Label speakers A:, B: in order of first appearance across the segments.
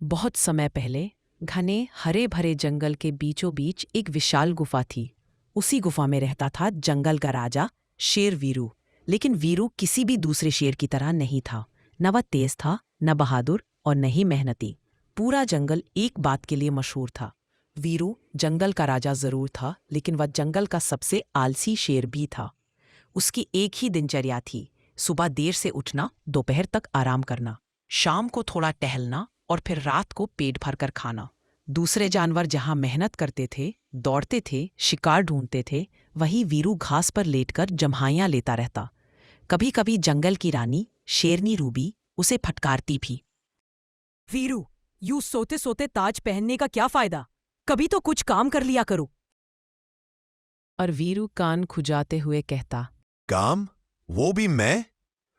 A: बहुत समय पहले घने हरे भरे जंगल के बीचों बीच एक विशाल गुफा थी। उसी गुफा में रहता था जंगल का राजा शेर वीरू। लेकिन वीरू किसी भी दूसरे शेर की तरह नहीं था। न वह तेज था, न बहादुर और न ही मेहनती। पूरा जंगल एक बात के लिए मशहूर था। वीरू जंगल का राजा जरूर था, लेकिन वह जंगल का सबसे आलसी शेर भी था। उसकी एक ही दिनचर्या थी, सुबह देर से उठना, दोपहर तक आराम करना, शाम को थोड़ा टहलना और फिर रात को पेट भर कर खाना। दूसरे जानवर जहां मेहनत करते थे, दौड़ते थे, शिकार ढूंढते थे, वहीं वीरू घास पर लेटकर जम्हाइयां लेता रहता। कभी कभी जंगल की रानी शेरनी रूबी उसे फटकारती भी। वीरू, यूं सोते सोते ताज पहनने का क्या फायदा? कभी तो कुछ काम कर लिया करो। और वीरू कान खुजाते हुए कहता,
B: काम? वो भी मैं?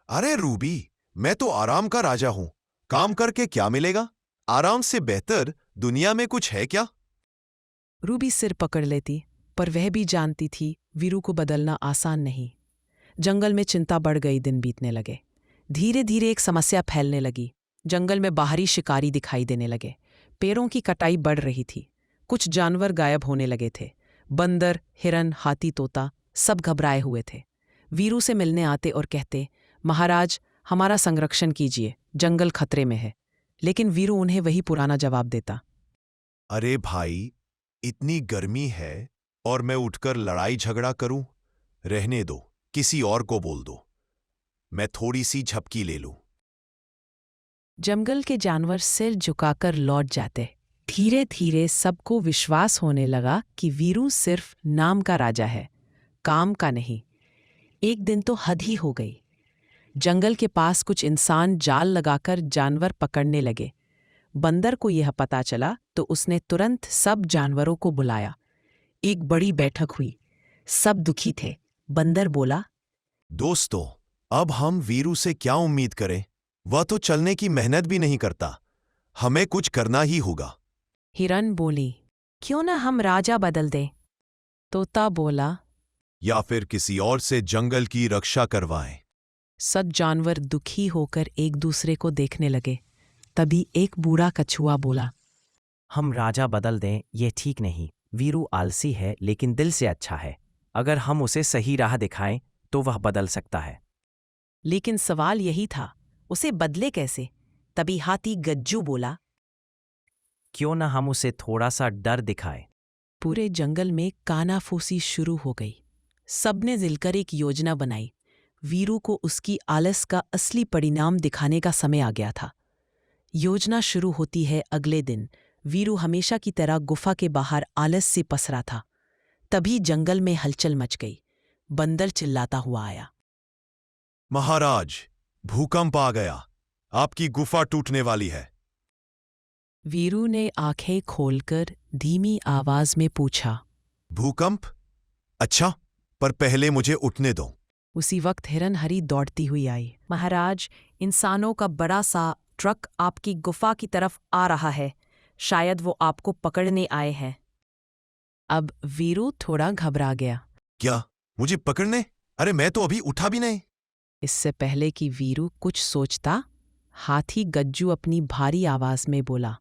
B: अरे रूबी, मैं तो आराम का राजा हूं। काम करके क्या मिलेगा? आराम से बेहतर दुनिया में कुछ है क्या?
A: रूबी सिर पकड़ लेती, पर वह भी जानती थी वीरू को बदलना आसान नहीं। जंगल में चिंता बढ़ गई, दिन बीतने लगे। धीरे धीरे एक समस्या फैलने लगी। जंगल में बाहरी शिकारी दिखाई देने लगे। पेड़ों की कटाई बढ़ रही थी। कुछ जानवर गायब होने लगे थे। बंदर, हिरन, हाथी, तोता सब घबराए हुए थे। वीरू से मिलने आते और कहते, महाराज, हमारा संरक्षण कीजिए, जंगल खतरे में है। लेकिन वीरू उन्हें वही पुराना जवाब देता,
B: अरे भाई, इतनी गर्मी है और मैं उठकर लड़ाई झगड़ा करूं? रहने दो, किसी और को बोल दो। मैं थोड़ी सी झपकी ले लूं।
A: जंगल के जानवर सिर झुकाकर लौट जाते। धीरे धीरे सबको विश्वास होने लगा कि वीरू सिर्फ नाम का राजा है, काम का नहीं। एक दिन तो हद ही हो गई। जंगल के पास कुछ इंसान जाल लगाकर जानवर पकड़ने लगे। बंदर को यह पता चला तो उसने तुरंत सब जानवरों को बुलाया। एक बड़ी बैठक हुई। सब दुखी थे। बंदर बोला,
B: दोस्तों, अब हम वीरू से क्या उम्मीद करें? वह तो चलने की मेहनत भी नहीं करता। हमें कुछ करना ही होगा।
A: हिरन बोली, क्यों ना हम राजा बदल दें? तोता बोला,
B: या फिर किसी और से जंगल की रक्षा करवाएं।
A: सब जानवर दुखी होकर एक दूसरे को देखने लगे। तभी एक बूढ़ा कछुआ बोला,
C: हम राजा बदल दें ये ठीक नहीं। वीरू आलसी है लेकिन दिल से अच्छा है। अगर हम उसे सही राह दिखाएं तो वह बदल सकता है।
A: लेकिन सवाल यही था, उसे बदले कैसे? तभी हाथी गज्जू बोला,
C: क्यों न हम उसे थोड़ा सा डर दिखाएं।
A: पूरे जंगल में कानाफूसी शुरू हो गई। सबने मिलकर एक योजना बनाई। वीरू को उसकी आलस का असली परिणाम दिखाने का समय आ गया था। योजना शुरू होती है अगले दिन। वीरू हमेशा की तरह गुफा के बाहर आलस से पसरा था। तभी जंगल में हलचल मच गई। बंदर चिल्लाता हुआ आया,
B: महाराज, भूकंप आ गया। आपकी गुफा टूटने वाली है।
A: वीरू ने आंखें खोलकर धीमी आवाज में पूछा,
B: भूकंप? अच्छा, पर पहले मुझे उठने दो।
A: उसी वक्त हिरन हरी दौड़ती हुई आई। महाराज, इंसानों का बड़ा सा ट्रक आपकी गुफा की तरफ आ रहा है। शायद वो आपको पकड़ने आए हैं। अब वीरू थोड़ा घबरा गया।
B: क्या? मुझे पकड़ने? अरे मैं तो अभी उठा भी नहीं।
A: इससे पहले कि वीरू कुछ सोचता, हाथी गज्जू अपनी भारी आवाज में बोला,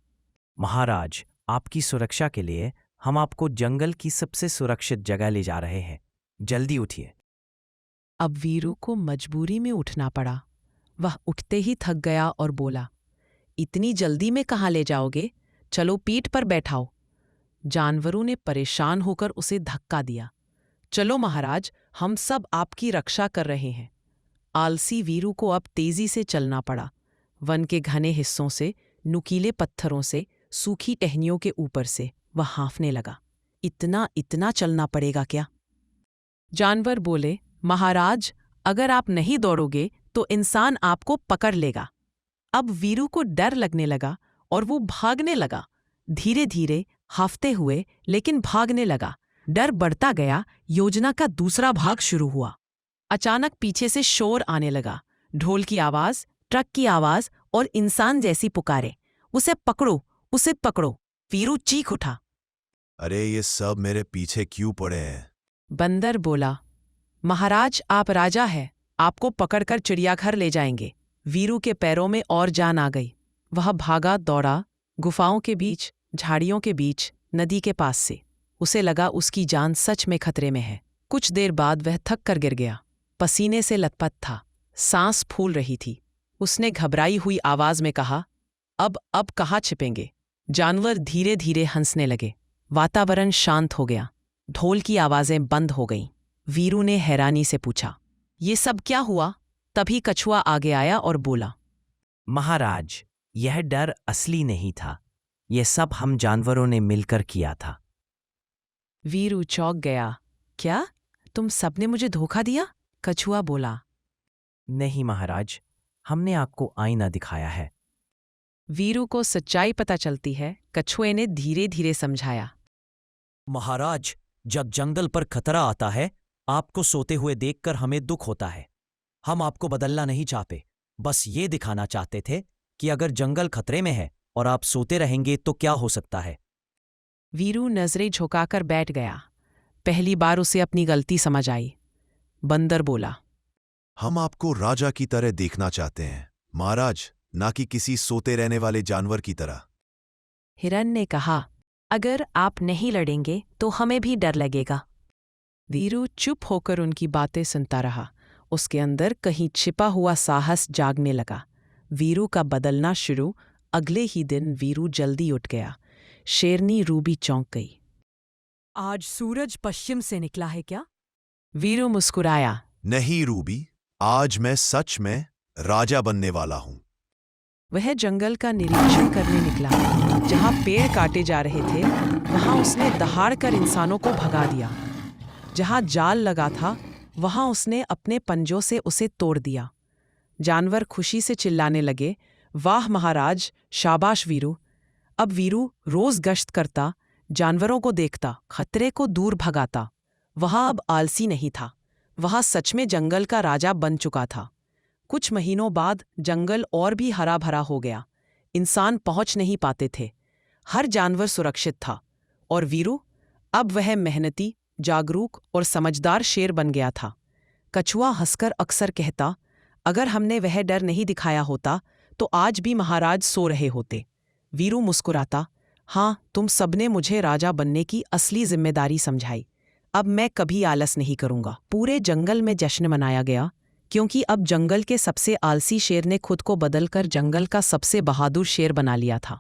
C: महाराज, आपकी सुरक्षा के लिए हम आपको जंगल की सबसे सुरक्षित जगह ले जा रहे हैं। जल्दी उठिए।
A: अब वीरू को मजबूरी में उठना पड़ा। वह उठते ही थक गया और बोला, इतनी जल्दी में कहाँ ले जाओगे? चलो पीठ पर बैठाओ। जानवरों ने परेशान होकर उसे धक्का दिया। चलो महाराज, हम सब आपकी रक्षा कर रहे हैं। आलसी वीरू को अब तेजी से चलना पड़ा। वन के घने हिस्सों से, नुकीले पत्थरों से, सूखी टहनियों के ऊपर से वह हाँफने लगा। इतना इतना चलना पड़ेगा क्या? जानवर बोले, महाराज, अगर आप नहीं दौड़ोगे तो इंसान आपको पकड़ लेगा। अब वीरू को डर लगने लगा और वो भागने लगा। धीरे धीरे, हांफते हुए, लेकिन भागने लगा। डर बढ़ता गया। योजना का दूसरा भाग शुरू हुआ। अचानक पीछे से शोर आने लगा। ढोल की आवाज, ट्रक की आवाज और इंसान जैसी पुकारे, उसे पकड़ो, उसे पकड़ो। वीरू चीख उठा।
B: अरे ये सब मेरे पीछे क्यों पड़े हैं?
A: बंदर बोला, महाराज, आप राजा हैं, आपको पकड़कर चिड़ियाघर ले जाएंगे। वीरू के पैरों में और जान आ गई। वह भागा दौड़ा, गुफाओं के बीच, झाड़ियों के बीच, नदी के पास से। उसे लगा उसकी जान सच में खतरे में है। कुछ देर बाद वह थक कर गिर गया। पसीने से लथपथ था, सांस फूल रही थी। उसने घबराई हुई आवाज में कहा, अब कहाँ छिपेंगे? जानवर धीरे धीरे हंसने लगे। वातावरण शांत हो गया। ढोल की आवाजें बंद हो गईं। वीरू ने हैरानी से पूछा, ये सब क्या हुआ? तभी कछुआ आगे आया और बोला,
C: महाराज, यह डर असली नहीं था। यह सब हम जानवरों ने मिलकर किया था।
A: वीरू चौंक गया। क्या? तुम सबने मुझे धोखा दिया? कछुआ बोला।
C: नहीं महाराज, हमने आपको आईना दिखाया है।
A: वीरू को सच्चाई पता चलती है। कछुए ने धीरे धीरे समझाया,
D: महाराज, जब जंगल पर खतरा आता है, आपको सोते हुए देखकर हमें दुख होता है। हम आपको बदलना नहीं चाहते, बस ये दिखाना चाहते थे कि अगर जंगल खतरे में है और आप सोते रहेंगे तो क्या हो सकता है।
A: वीरू नजरें झुकाकर बैठ गया। पहली बार उसे अपनी गलती समझ आई। बंदर बोला,
B: हम आपको राजा की तरह देखना चाहते हैं महाराज, ना कि किसी सोते रहने वाले जानवर की तरह।
A: हिरन ने कहा, अगर आप नहीं लड़ेंगे तो हमें भी डर लगेगा। वीरू चुप होकर उनकी बातें सुनता रहा। उसके अंदर कहीं छिपा हुआ साहस जागने लगा। वीरू का बदलना शुरू। अगले ही दिन वीरू जल्दी उठ गया। शेरनी रूबी चौंक गई।
E: आज सूरज पश्चिम से निकला है क्या?
A: वीरू मुस्कुराया।
B: नहीं रूबी, आज मैं सच में राजा बनने वाला हूं।
A: वह जंगल का निरीक्षण करने निकला। जहां पेड़ काटे जा रहे थे, वहां उसने दहाड़कर इंसानों को भगा दिया। जहां जाल लगा था, वहां उसने अपने पंजों से उसे तोड़ दिया। जानवर खुशी से चिल्लाने लगे, वाह महाराज, शाबाश वीरू। अब वीरू रोज गश्त करता, जानवरों को देखता, खतरे को दूर भगाता। वहां अब आलसी नहीं था। वहां सच में जंगल का राजा बन चुका था। कुछ महीनों बाद जंगल और भी हरा भरा हो गया। इंसान पहुंच नहीं पाते थे। हर जानवर सुरक्षित था। और वीरू, अब वह मेहनती, जागरूक और समझदार शेर बन गया था। कछुआ हंसकर अक्सर कहता, अगर हमने वह डर नहीं दिखाया होता तो आज भी महाराज सो रहे होते। वीरू मुस्कुराता, हाँ, तुम सबने मुझे राजा बनने की असली जिम्मेदारी समझाई। अब मैं कभी आलस नहीं करूंगा। पूरे जंगल में जश्न मनाया गया, क्योंकि अब जंगल के सबसे आलसी शेर ने खुद को बदलकर जंगल का सबसे बहादुर शेर बना लिया था।